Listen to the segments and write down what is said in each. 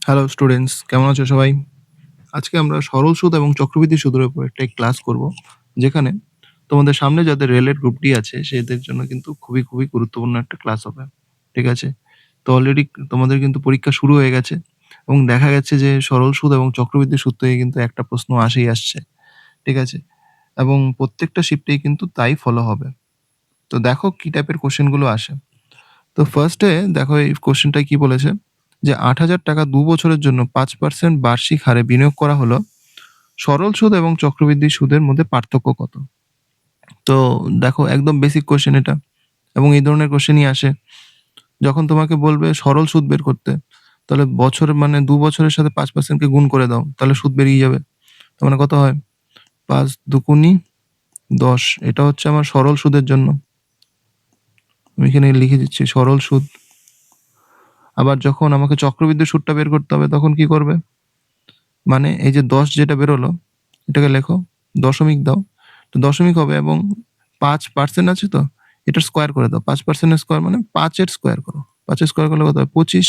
Hello students, কেমন আছো সবাই? আজকে আমরা সরল সুদ এবং চক্রবৃদ্ধি সুদের উপর একটা ক্লাস করব, যেখানে তোমাদের সামনে যাদের রেলের গ্রুপটি আছে সেদের জন্য কিন্তু খুবই গুরুত্বপূর্ণ একটা ক্লাস হবে। ঠিক আছে? তো অলরেডি তোমাদের কিন্তু পরীক্ষা শুরু হয়ে গেছে এবং দেখা গেছে যে সরল সুদ এবং চক্রবৃদ্ধি সুদ থেকে কিন্তু একটা প্রশ্ন আসছে। ঠিক আছে? এবং প্রত্যেকটা শিফটেই কিন্তু তাই ফলো হবে। তো দেখো কি টাইপের কোশ্চেনগুলো আসে। তো ফার্স্টে দেখো এই কোশ্চেনটায় কি বলেছে যে ৮,০০০ টাকা ২ বছরের জন্য ৫% বার্ষিক হারে বিনিয়োগ করা হলো। সরল সুদ এবং চক্রবৃদ্ধি সুদের মধ্যে পার্থক্য কত? তো দেখো একদম বেসিক কোশ্চেন এটা, এবং এই ধরনের কোশ্চেনই আসে যখন তোমাকে বলবে সরল সুদ বের করতে। তাহলে বছর মানে ২ বছরের সাথে ৫% কে গুণ করে দাও, তাহলে সুদ বেরিয়ে যাবে। তার মানে কত হয়? ৫ দুগুণি ১০। এটা হচ্ছে আমার সরল সুদের জন্য। আমি এখানে লিখে দিচ্ছি সরল সুদ। আবার যখন আমাকে চক্রবৃদ্ধি সুদটা বের করতে হবে তখন কি করবে? মানে এই যে ১০ যেটা বেরোলো, এটাকে লেখো, দশমিক দাও। তো দশমিক হবে এবং ৫% আছে, তো এটা স্কোয়ার করে দাও। ৫% এর স্কোয়ার মানে ৫ এর স্কোয়ার করো। ৫ এর স্কোয়ার করলে কত হয়? ২৫।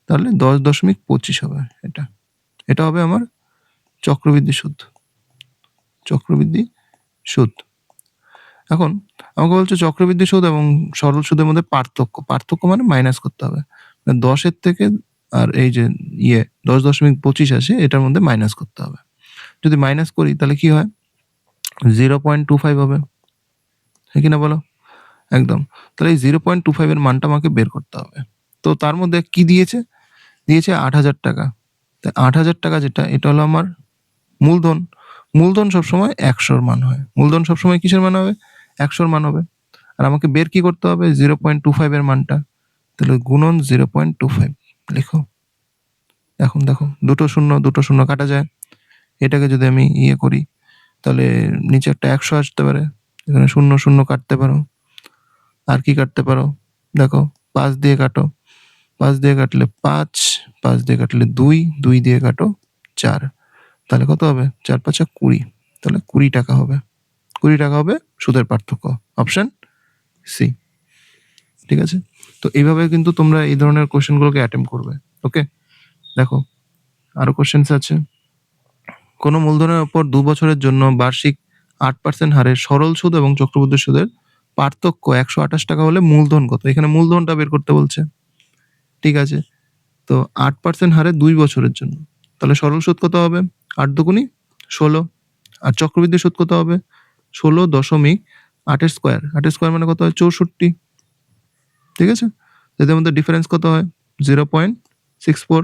তাহলে ১০.২৫ হবে এটা। এটা হবে আমার চক্রবৃদ্ধি সুদ। চক্রবৃদ্ধি সুদ। এখন আমাকে বলছে চক্রবৃদ্ধি সুদ এবং সরল সুদের মধ্যে পার্থক্য। পার্থক্য মানে মাইনাস করতে হবে। ১০ থেকে আর এই যে ১০.২৫ আসে, এটার মধ্যে মাইনাস করতে হবে। যদি মাইনাস করি তাহলে কি হয়? 0.25 হবে। হ্যাঁ কিনা বলো? একদম। তাহলে এই 0.25 এর মানটা আমাকে বের করতে হবে। তো তার মধ্যে কি দিয়েছে? দিয়েছে ৮,০০০ টাকা। তাই ৮,০০০ টাকা যেটা, এটা হলো আমার মূলধন। মূলধন সবসময় ১০০ মান হয়। মূলধন সবসময় কিসের মান হবে? ১০০ মান হবে। আর আমাকে বের কি করতে হবে? 0.25 এর মানটা। তাহলে গুণন 0.25 লিখো। এখন দেখো, দুটো শূন্য কাটা যায়। এটাকে যদি আমি করি, তাহলে নিচে একটা ১০০ আসতে পারে। এখানে শূন্য কাটতে পারো। আর কি কাটতে পারো? দেখো, ৫ দিয়ে কাটো। ৫ দিয়ে কাটলে ৫, ৫ দিয়ে কাটলে ২, ২ দিয়ে কাটো ৪। তাহলে কত হবে? ৪ ৫ ২০। তাহলে ২০ টাকা হবে। ২০ টাকা হবে সুদের পার্থক্য। Option C. ঠিক আছে? তো এইভাবে কিন্তু তোমরা এই ধরনের কোশ্চেনগুলোকে অ্যাটেম্প করবে। ওকে? দেখো, আরো কোশ্চেনস আছে। কোনো মূলধনের উপর ২ বছরের জন্য বার্ষিক ৮% হারে সরল সুদ এবং চক্রবৃদ্ধি সুদের পার্থক্য ১২৮ টাকা হলে মূলধন কত? এখানে মূলধনটা বের করতে বলছে। ঠিক আছে? তো ৮% হারে ২ বছরের জন্য। তাহলে সরল সুদ কত হবে? ৮ দুগুণি ১৬। আর চক্রবৃদ্ধি সুদ কত হবে? ১৬.৮ এর স্কোয়ার। ৮ এর স্কোয়ার মানে কত হয়? ৬৪। ঠিক আছে? এদের মধ্যে ডিফারেন্স কত হয়? 0.64।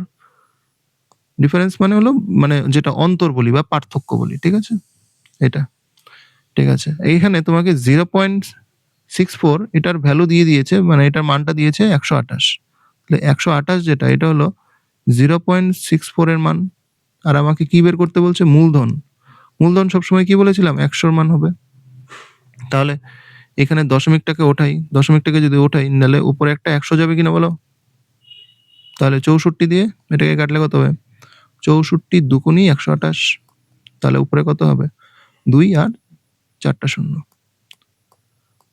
ডিফারেন্স মানে হলো, মানে যেটা অন্তর বলি বা পার্থক্য বলি। ঠিক আছে? এটা। ঠিক আছে? এইখানে তোমাকে 0.64 এটার ভ্যালু দিয়ে দিয়েছে, মানে এটার মানটা দিয়েছে ১২৮। তাহলে ১২৮ যেটা, এটা হলো 0.64 এর মান। আর আমাকে কি বের করতে বলছে? মূলধন। মূলধন সবসময় কি বলেছিলাম? ১০০ মান হবে। তাহলে এখানে দশমিকটাকে ওঠাই। দশমিকটাকে যদি ওঠাই, নাহলে উপরে একটা ১০০ যাবে কিনা বলো? তাহলে ৬৪ দিয়ে এটাকে কাটলে কত হবে? ৬৪ দুগুণি ১২৮। তাহলে উপরে কত হবে? ২ আর ৪টা শূন্য।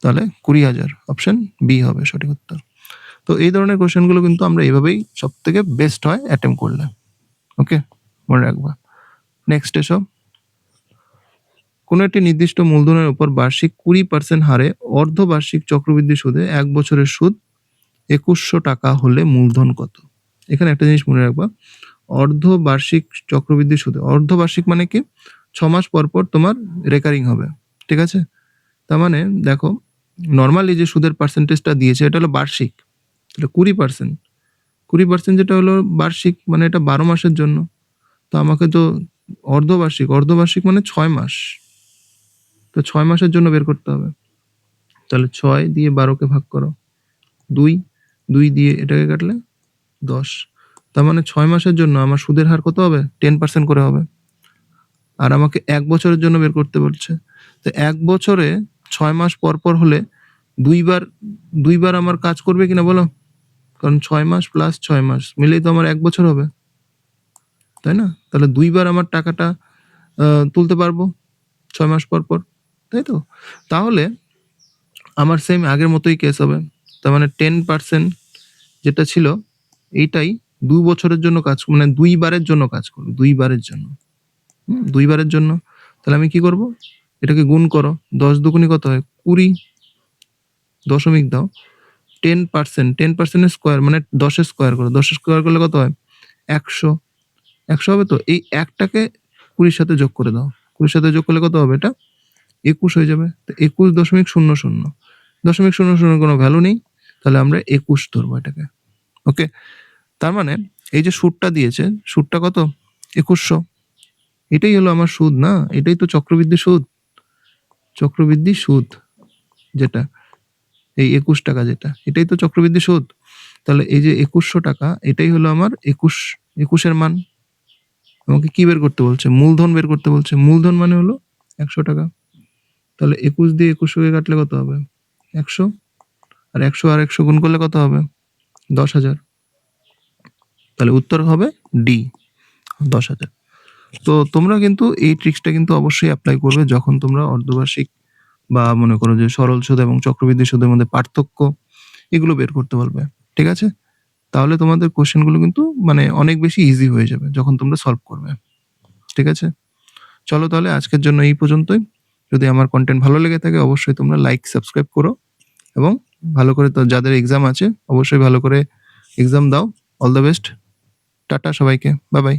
তাহলে ২০,০০০। অপশন বি হবে সঠিক উত্তর। তো এই ধরনের কোশ্চেনগুলো কিন্তু আমরা এইভাবেই সবথেকে বেস্ট হয় অ্যাটেম্প করলে। ওকে? মনে রাখবা। নেক্সট এসো। কোনো একটি নির্দিষ্ট মূলধনের উপর বার্ষিক ২০% হারে অর্ধবার্ষিক চক্রবৃদ্ধি সুদে ১ বছরের সুদ ২১০০ টাকা হলে মূলধন কত? এখানে একটা জিনিস মনে রাখবা, অর্ধবার্ষিক চক্রবৃদ্ধি সুদে। অর্ধবার্ষিক মানে কি? ৬ মাস পর পর তোমার রেকারিং হবে। ঠিক আছে? তার মানে দেখো, নর্মালি যে সুদের পার্সেন্টেজটা দিয়েছে এটা হলো বার্ষিক। তাহলে ২০%। ২০% যেটা হলো বার্ষিক, মানে এটা ১২ মাসের জন্য। তো আমাকে তো অর্ধবার্ষিক, অর্ধবার্ষিক মানে ৬ মাস। তো ৬ মাসের জন্য বের করতে হবে। তাহলে ৬ দিয়ে ১২কে ভাগ করো। ২, ২ দিয়ে এটাকে কাটলে ১০। তার মানে ৬ মাসের জন্য আমার সুদের হার কত হবে? 10% করে হবে। আর আমাকে ১ বছরের জন্য বের করতে বলছে। তো ১ বছরে ৬ মাস পর পর হলে দুইবার আমার কাজ করবে কিনা বলো? কারণ ৬ মাস প্লাস ৬ মাস মিলেই তো আমার ১ বছর হবে। তাই না? তাহলে ২ বার আমার টাকাটা তুলতে পারবো ৬ মাস পর পর। তাই তো? তাহলে আমার সেম আগের মতোই কেস হবে। তার মানে 10% যেটা ছিল এইটাই 2 বছরের জন্য কাজ মানে 2 বারের জন্য কাজ করবে, 2 বারের জন্য। 2 বারের জন্য। তাহলে আমি কি করব? এটাকে গুণ করো। 10 দুগুণে কত হয়? 20 দশমিক দাও। 10%, 10% এর স্কয়ার মানে 10 এর স্কয়ার করো। 10 এর স্কয়ার করলে কত হয়? 100 100 হবে তো? এই 1 টাকে 20 র সাথে যোগ করে দাও। 20 র সাথে যোগ করলে কত হবে এটা? 21 হয়ে যাবে। তো 21.00 দশমিক শূন্য শূন্য কোনো ভ্যালু নেই। তাহলে আমরা 21 ধরবো এটাকে। ওকে? তার মানে এই যে সুদটা দিয়েছে, সুদটা কত? 2100। এটাই হলো আমার সুদ না? এটাই তো চক্রবৃদ্ধি সুদ। চক্রবৃদ্ধি সুদ যেটা, এই 21 টাকা যেটা, এটাই তো চক্রবৃদ্ধি সুদ। তাহলে এই যে 2100 টাকা, এটাই হলো আমার 21 এর মান। আমাকে কি বের করতে বলছে? মূলধন বের করতে বলছে। মূলধন মানে হলো 100 টাকা। তাহলে 21 দিয়ে 2100 কে কাটলে কত হবে? 100। আর 100 আর 100 গুণ করলে কত হবে? 10,000। তাহলে উত্তর হবে ডি, 10,000। তো তোমরা কিন্তু এই ট্রিক্সটা কিন্তু অবশ্যই এপ্লাই করবে যখন তোমরা অর্ধবার্ষিক বা মনে করো যে সরল সুদ এবং চক্রবৃদ্ধি সুদের মধ্যে পার্থক্য এগুলো বের করতে পারবে। ঠিক আছে? তাহলে তোমাদের কোশ্চেনগুলো কিন্তু মানে অনেক বেশি ইজি হয়ে যাবে যখন তোমরা সলভ করবে। ঠিক আছে? চলো তাহলে আজকের জন্য এই পর্যন্তই। যদি আমার কন্টেন্ট ভালো লেগে থাকে অবশ্যই তোমরা লাইক, সাবস্ক্রাইব করো এবং ভালো করে তো যাদের এক্সাম আছে অবশ্যই ভালো করে এক্সাম দাও। All the best. টাটা সবাইকে। Bye bye.